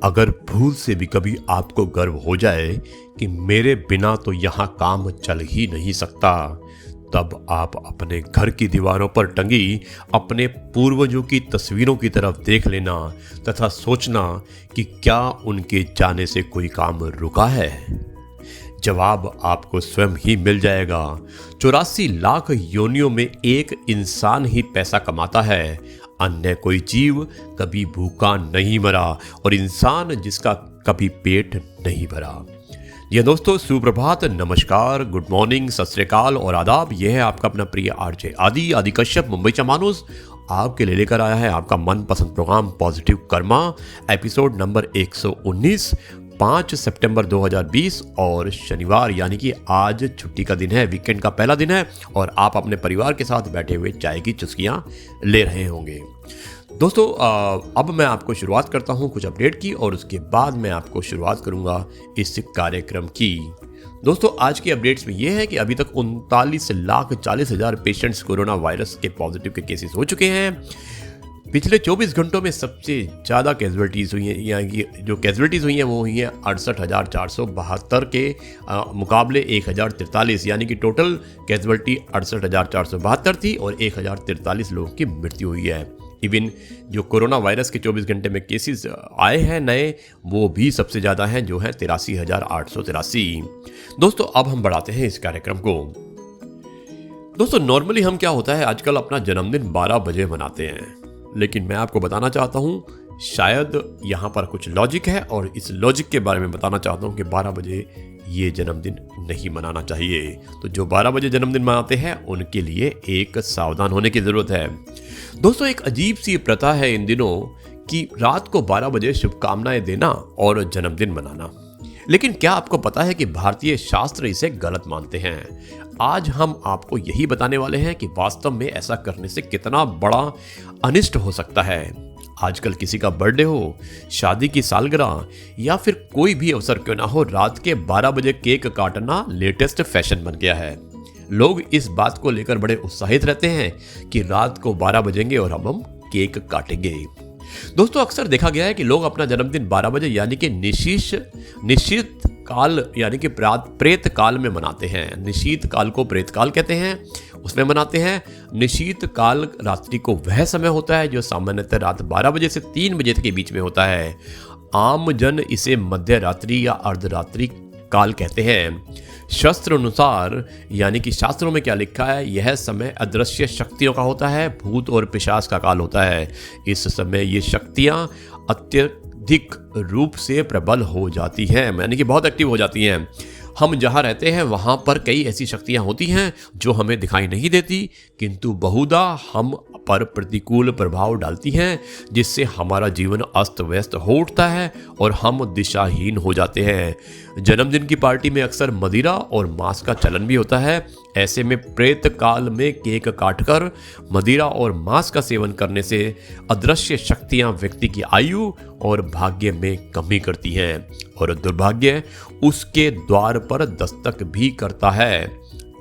अगर भूल से भी कभी आपको गर्व हो जाए कि मेरे बिना तो यहाँ काम चल ही नहीं सकता, तब आप अपने घर की दीवारों पर टंगी अपने पूर्वजों की तस्वीरों की तरफ देख लेना तथा सोचना कि क्या उनके जाने से कोई काम रुका है। जवाब आपको स्वयं ही मिल जाएगा। 84 लाख योनियों में एक इंसान ही पैसा कमाता है, अन्य कोई जीव कभी भूखा नहीं मरा और इंसान जिसका कभी पेट नहीं भरा। ये दोस्तों, सुप्रभात, नमस्कार, गुड मॉर्निंग, सत श्री अकाल और आदाब। यह है आपका अपना प्रिय आरजे आदि कश्यप मुंबईचा माणूस आपके लिए लेकर आया है आपका मनपसंद program positive karma, episode number 119, 5 सितंबर 2020 और शनिवार, यानी कि आज छुट्टी का दिन है, वीकेंड का पहला दिन है और आप अपने परिवार के साथ बैठे हुए चाय की चुस्कियां ले रहे होंगे। दोस्तों, अब मैं आपको शुरुआत करता हूं कुछ अपडेट की और उसके बाद मैं आपको शुरुआत करूंगा इस कार्यक्रम की। दोस्तों, आज की अपडेट्स में यह है कि अभी तक 39,40,000 पेशेंट्स कोरोना वायरस के पॉजिटिव के केसेस हो चुके हैं। पिछले 24 घंटों में सबसे ज़्यादा कैजुअलिटीज़ हुई हैं, यानी जो कैजुअलिटीज़ हुई हैं वो हुई हैं 68,472 के मुकाबले 1,043, यानी कि टोटल कैजुअलिटी 68,472 थी और 1,043 लोगों की मृत्यु हुई है। इवन जो कोरोना वायरस के 24 घंटे में केसेस आए हैं नए, वो भी सबसे ज़्यादा हैं, जो है 83,883। दोस्तों, अब हम बढ़ाते हैं इस कार्यक्रम को। दोस्तों, नॉर्मली हम क्या होता है आजकल अपना जन्मदिन 12 बजे मनाते हैं, लेकिन मैं आपको बताना चाहता हूँ शायद यहाँ पर कुछ लॉजिक है और इस लॉजिक के बारे में बताना चाहता हूँ कि 12 बजे ये जन्मदिन नहीं मनाना चाहिए। तो जो 12 बजे जन्मदिन मनाते हैं उनके लिए एक सावधान होने की ज़रूरत है। दोस्तों, एक अजीब सी प्रथा है इन दिनों कि रात को 12 बजे शुभकामनाएं देना और जन्मदिन मनाना, लेकिन क्या आपको पता है कि भारतीय शास्त्र इसे गलत मानते हैं। आज हम आपको यही बताने वाले हैं कि वास्तव में ऐसा करने से कितना बड़ा अनिष्ट हो सकता है। आजकल किसी का बर्थडे हो, शादी की सालगिरह या फिर कोई भी अवसर क्यों ना हो, रात के 12 बजे केक काटना लेटेस्ट फैशन बन गया है। लोग इस बात को लेकर बड़े उत्साहित रहते हैं कि रात को 12 बजेंगे और हम केक काटेंगे। दोस्तों, अक्सर देखा गया है कि लोग अपना जन्मदिन 12 बजे यानी कि निश्चित काल यानी कि प्रेत काल में मनाते हैं। निश्चित काल को प्रेत काल कहते हैं, उसमें मनाते हैं। निश्चित काल रात्रि को वह समय होता है जो सामान्यतः रात 12 बजे से 3 बजे के बीच में होता है। आम जन इसे मध्य रात्रि या अर्धरात्रि काल कहते हैं। शास्त्र अनुसार, यानी कि शास्त्रों में क्या लिखा है, यह समय अदृश्य शक्तियों का होता है, भूत और पिशाच का काल होता है। इस समय ये शक्तियां अत्यधिक रूप से प्रबल हो जाती हैं, यानी कि बहुत एक्टिव हो जाती हैं। हम जहाँ रहते हैं वहाँ पर कई ऐसी शक्तियाँ होती हैं जो हमें दिखाई नहीं देती, किंतु बहुधा हम पर प्रतिकूल प्रभाव डालती हैं, जिससे हमारा जीवन अस्त व्यस्त हो उठता है और हम दिशाहीन हो जाते हैं। जन्मदिन की पार्टी में अक्सर मदिरा और मांस का चलन भी होता है। ऐसे में प्रेत काल में केक काटकर मदिरा और मांस का सेवन करने से अदृश्य शक्तियां व्यक्ति की आयु और भाग्य में कमी करती हैं और दुर्भाग्य उसके द्वार पर दस्तक भी करता है।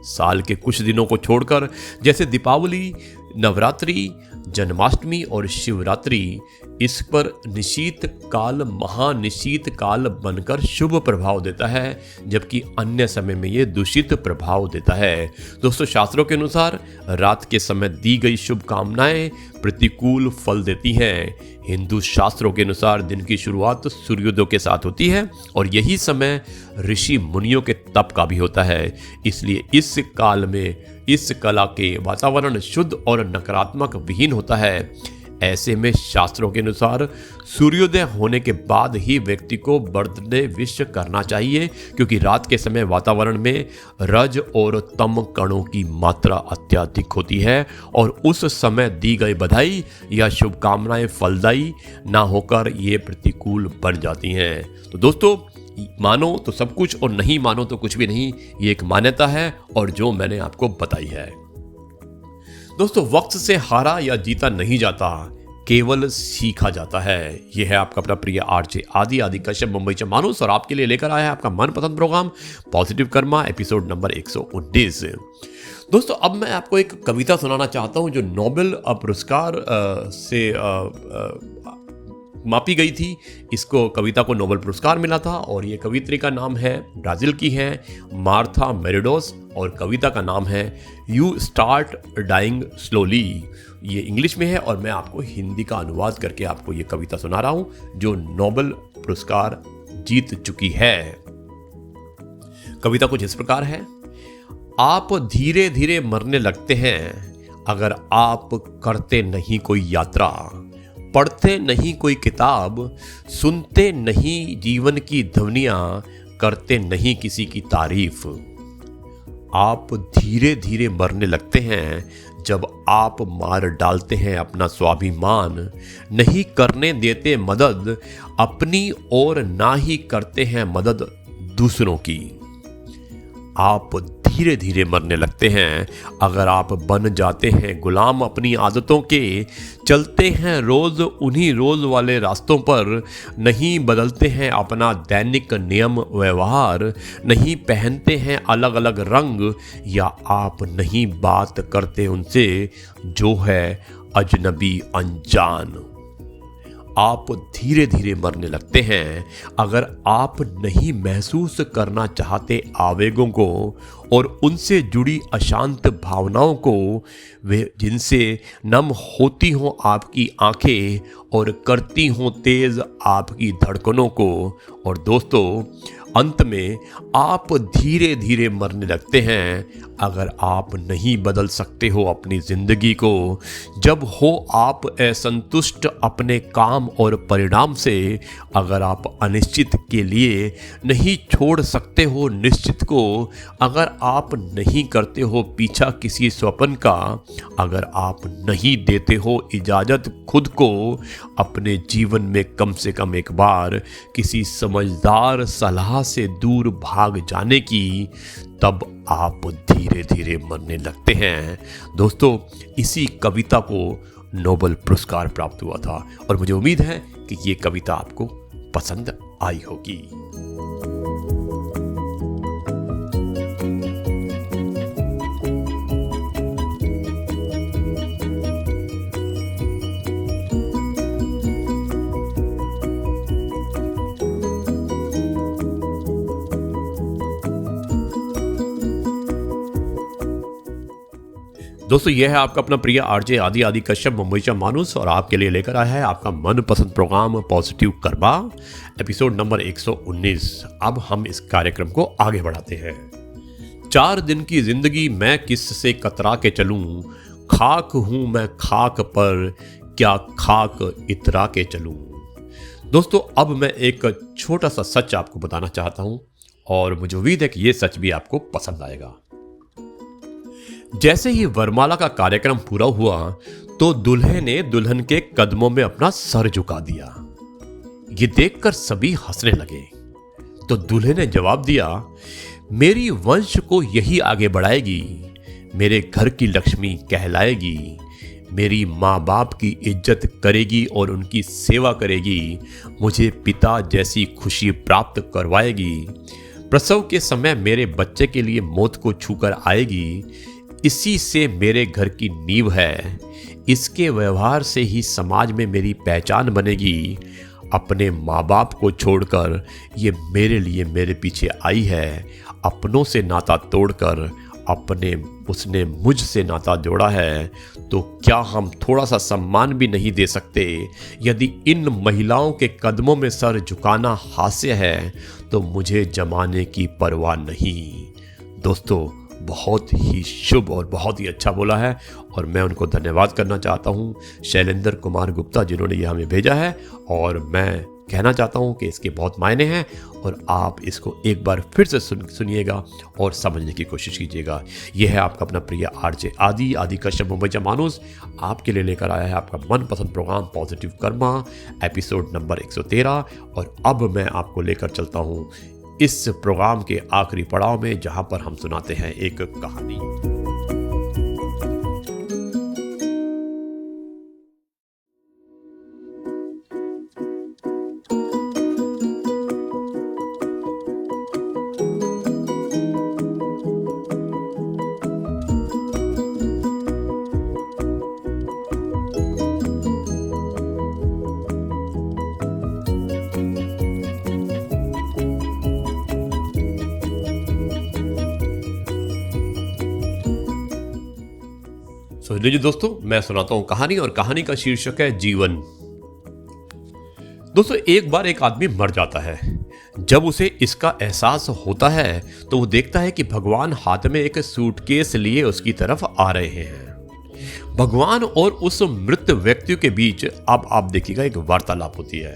साल के कुछ दिनों को छोड़कर, जैसे दीपावली, नवरात्रि, जन्माष्टमी और शिवरात्रि, इस पर निशीत काल महानिशीत काल बनकर शुभ प्रभाव देता है, जबकि अन्य समय में ये दूषित प्रभाव देता है। दोस्तों, शास्त्रों के अनुसार रात के समय दी गई शुभकामनाएं प्रतिकूल फल देती हैं। हिंदू शास्त्रों के अनुसार दिन की शुरुआत सूर्योदय के साथ होती है और यही समय ऋषि मुनियों के तप का भी होता है। इसलिए इस काल में इस कला के वातावरण शुद्ध और नकारात्मक विहीन होता है। ऐसे में शास्त्रों के अनुसार सूर्योदय होने के बाद ही व्यक्ति को बर्थडे विश करना चाहिए, क्योंकि रात के समय वातावरण में रज और तम कणों की मात्रा अत्यधिक होती है और उस समय दी गई बधाई या शुभकामनाएं फलदायी ना होकर ये प्रतिकूल बन जाती हैं। तो दोस्तों, मानो तो सब कुछ और नहीं मानो तो कुछ भी नहीं, ये एक मान्यता है और जो मैंने आपको बताई है। दोस्तों, वक्त से हारा या जीता नहीं जाता, केवल सीखा जाता है। यह है आपका अपना प्रिय आरजे आदि कश्यप मुंबईचा माणूस और आपके लिए लेकर आया है आपका मनपसंद program positive karma, episode number 119। दोस्तों, अब मैं आपको एक कविता सुनाना चाहता हूं जो नोबेल पुरस्कार से मापी गई थी। इसको कविता को नोबेल पुरस्कार मिला था और ये कवित्री का नाम है, ब्राज़ील की है, मार्था मेरेडोस, और कविता का नाम है यू स्टार्ट डाइंग स्लोली। ये इंग्लिश में है और मैं आपको हिंदी का अनुवाद करके आपको ये कविता सुना रहा हूँ जो नोबेल पुरस्कार जीत चुकी है। कविता कुछ इस प्रकार है। आप धीरे धीरे मरने लगते हैं अगर आप करते नहीं कोई यात्रा, पढ़ते नहीं कोई किताब, सुनते नहीं जीवन की ध्वनियाँ, करते नहीं किसी की तारीफ। आप धीरे धीरे मरने लगते हैं जब आप मार डालते हैं अपना स्वाभिमान, नहीं करने देते मदद अपनी और ना ही करते हैं मदद दूसरों की। आप धीरे धीरे मरने लगते हैं अगर आप बन जाते हैं गुलाम अपनी आदतों के, चलते हैं रोज उन्हीं रोज वाले रास्तों पर, नहीं बदलते हैं अपना दैनिक नियम व्यवहार, नहीं पहनते हैं अलग अलग रंग, या आप नहीं बात करते उनसे जो है अजनबी अनजान। आप धीरे धीरे मरने लगते हैं अगर आप नहीं महसूस करना चाहते आवेगों को और उनसे जुड़ी अशांत भावनाओं को, वे जिनसे नम होती हों आपकी आंखें और करती हों तेज आपकी धड़कनों को। और दोस्तों, अंत में आप धीरे धीरे मरने लगते हैं अगर आप नहीं बदल सकते हो अपनी जिंदगी को, जब हो आप असंतुष्ट अपने काम और परिणाम से, अगर आप अनिश्चित के लिए नहीं छोड़ सकते हो निश्चित को, अगर आप नहीं करते हो पीछा किसी स्वप्न का, अगर आप नहीं देते हो इजाज़त खुद को अपने जीवन में कम से कम एक बार किसी समझदार सलाह से दूर भाग जाने की, तब आप धीरे धीरे मरने लगते हैं। दोस्तों, इसी कविता को नोबेल पुरस्कार प्राप्त हुआ था और मुझे उम्मीद है कि ये कविता आपको पसंद आई होगी। दोस्तों, यह है आपका अपना प्रिय आरजे आदि कश्यप मुंबईचा मानुस और आपके लिए लेकर आया है आपका मनपसंद program positive karma, episode number 119। अब हम इस कार्यक्रम को आगे बढ़ाते हैं। 4 दिन की जिंदगी मैं किससे कतरा के चलूं, खाक हूं मैं खाक पर, क्या खाक इतरा के चलूं। दोस्तों, अब मैं एक छोटा सा सच आपको बताना चाहता हूं और मुझे उम्मीद है कि यह सच भी आपको पसंद आएगा। जैसे ही वरमाला का कार्यक्रम पूरा हुआ तो दूल्हे ने दुल्हन के कदमों में अपना सर झुका दिया। ये देखकर सभी हंसने लगे तो दूल्हे ने जवाब दिया, मेरी वंश को यही आगे बढ़ाएगी, मेरे घर की लक्ष्मी कहलाएगी, मेरी माँ बाप की इज्जत करेगी और उनकी सेवा करेगी, मुझे पिता जैसी खुशी प्राप्त करवाएगी, प्रसव के समय मेरे बच्चे के लिए मौत को छूकर आएगी, इसी से मेरे घर की नींव है, इसके व्यवहार से ही समाज में मेरी पहचान बनेगी, अपने माँ बाप को छोड़कर ये मेरे लिए मेरे पीछे आई है, अपनों से नाता तोड़कर उसने मुझसे नाता जोड़ा है, तो क्या हम थोड़ा सा सम्मान भी नहीं दे सकते। यदि इन महिलाओं के कदमों में सर झुकाना हास्य है तो मुझे जमाने की परवाह नहीं। दोस्तों, बहुत ही शुभ और बहुत ही अच्छा बोला है और मैं उनको धन्यवाद करना चाहता हूँ शैलेंद्र कुमार गुप्ता, जिन्होंने ये हमें भेजा है। और मैं कहना चाहता हूँ कि इसके बहुत मायने हैं और आप इसको एक बार फिर से सुनिएगा और समझने की कोशिश कीजिएगा। यह है आपका अपना प्रिय आरजे आदि कश्यप मुंबईचा मानुस आपके लिए लेकर आया है आपका मनपसंद program positive karma, episode number 113। और अब मैं आपको लेकर चलता हूँ इस प्रोग्राम के आखिरी पड़ाव में, जहां पर हम सुनाते हैं एक कहानी। तो लीजिए दोस्तों, मैं सुनाता हूं कहानी, और कहानी का शीर्षक है जीवन। दोस्तों, एक बार एक आदमी मर जाता है। जब उसे इसका एहसास होता है तो वो देखता है कि भगवान हाथ में एक सूटकेस लिए उसकी तरफ आ रहे हैं। भगवान और उस मृत व्यक्ति के बीच अब आप देखिएगा एक वार्तालाप होती है।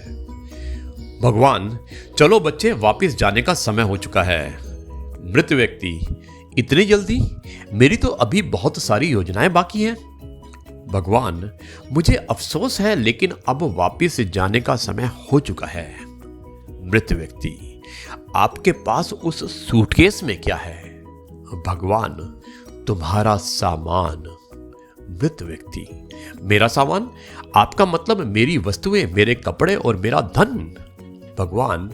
भगवान, चलो बच्चे, वापस जाने का समय हो चुका है। मृत व्यक्ति, इतनी जल्दी? मेरी तो अभी बहुत सारी योजनाएं बाकी हैं। भगवान, मुझे अफसोस है, लेकिन अब वापस जाने का समय हो चुका है। मृत व्यक्ति, आपके पास उस सूटकेस में क्या है? भगवान, तुम्हारा सामान। मृत व्यक्ति, मेरा सामान? आपका मतलब मेरी वस्तुएं, मेरे कपड़े और मेरा धन? भगवान,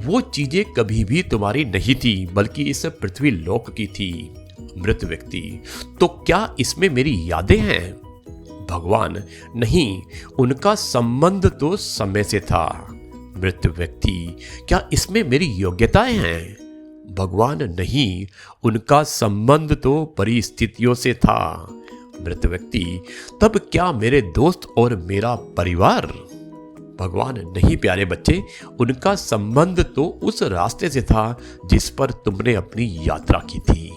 वो चीजें कभी भी तुम्हारी नहीं थी, बल्कि इस पृथ्वी लोक की थी। मृत व्यक्ति, तो क्या इसमें मेरी यादें हैं? भगवान, नहीं, उनका संबंध तो समय से था। मृत व्यक्ति, क्या इसमें मेरी योग्यताएं हैं? भगवान, नहीं, उनका संबंध तो परिस्थितियों से था। मृत व्यक्ति, तब क्या मेरे दोस्त और मेरा परिवार? भगवान, नहीं प्यारे बच्चे, उनका संबंध तो उस रास्ते से था जिस पर तुमने अपनी यात्रा की थी।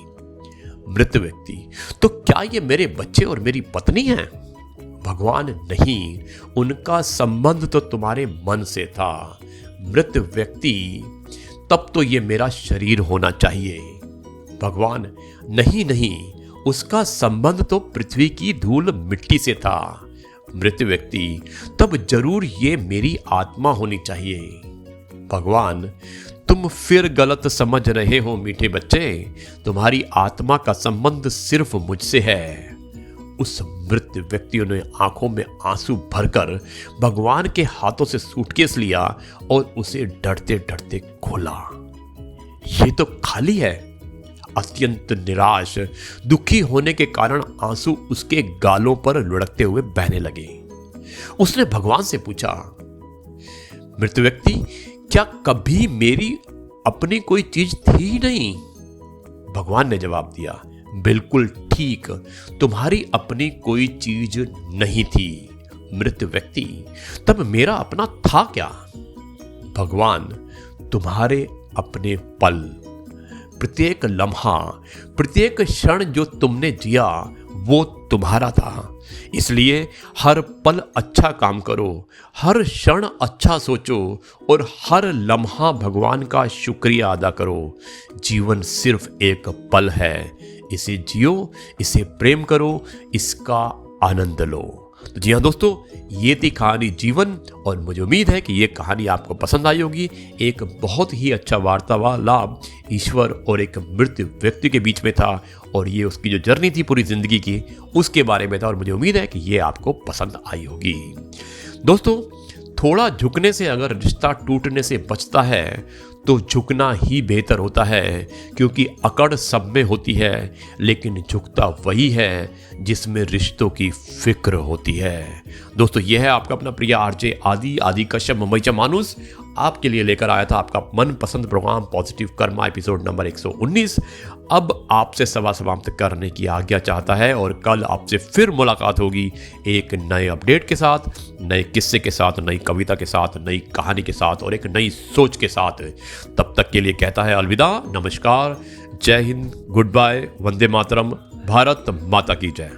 मृत व्यक्ति, तो क्या ये मेरे बच्चे और मेरी पत्नी हैं? भगवान, नहीं, उनका संबंध तो तुम्हारे मन से था। मृत व्यक्ति, तब तो ये मेरा शरीर होना चाहिए। भगवान, नहीं नहीं, उसका संबंध तो पृथ्वी की धूल मिट्टी से था। मृत व्यक्ति, तब जरूर ये मेरी आत्मा होनी चाहिए। भगवान, तुम फिर गलत समझ रहे हो मीठे बच्चे, तुम्हारी आत्मा का संबंध सिर्फ मुझसे है। उस मृत व्यक्ति ने आंखों में आंसू भरकर भगवान के हाथों से सूटकेस लिया और उसे डरते डरते खोला। ये तो खाली है। अत्यंत निराश, दुखी होने के कारण आंसू उसके गालों पर लुढ़कते हुए बहने लगे। उसने भगवान से पूछा, मृत व्यक्ति, क्या कभी मेरी अपनी कोई चीज थी नहीं? भगवान ने जवाब दिया, बिल्कुल ठीक, तुम्हारी अपनी कोई चीज नहीं थी। मृत व्यक्ति, तब मेरा अपना था क्या? भगवान, तुम्हारे अपने पल, प्रत्येक लम्हा, प्रत्येक क्षण जो तुमने जिया वो तुम्हारा था। इसलिए हर पल अच्छा काम करो, हर क्षण अच्छा सोचो और हर लम्हा भगवान का शुक्रिया अदा करो। जीवन सिर्फ एक पल है, इसे जियो, इसे प्रेम करो, इसका आनंद लो। तो जी हाँ दोस्तों, ये थी कहानी जीवन, और मुझे उम्मीद है कि ये कहानी आपको पसंद आई होगी। एक बहुत ही अच्छा वार्तालाप ईश्वर और एक मृत व्यक्ति के बीच में था, और ये उसकी जो जर्नी थी पूरी जिंदगी की, उसके बारे में था, और मुझे उम्मीद है कि ये आपको पसंद आई होगी। दोस्तों, थोड़ा झुकने से अगर रिश्ता टूटने से बचता है तो झुकना ही बेहतर होता है, क्योंकि अकड़ सब में होती है, लेकिन झुकता वही है जिसमें रिश्तों की फिक्र होती है। दोस्तों, यह है आपका अपना प्रिय आरजे आदि कश्यप मुंबईचा मानुस आपके लिए लेकर आया था आपका मनपसंद program positive karma episode number 119। अब आपसे सवा समाप्त करने की आज्ञा चाहता है, और कल आपसे फिर मुलाकात होगी एक नए अपडेट के साथ, नए किस्से के साथ, नई कविता के साथ, नई कहानी के साथ और एक नई सोच के साथ। तब तक के लिए कहता है अलविदा, नमस्कार, जय हिंद, गुड बाय, वंदे मातरम, भारत माता की जय।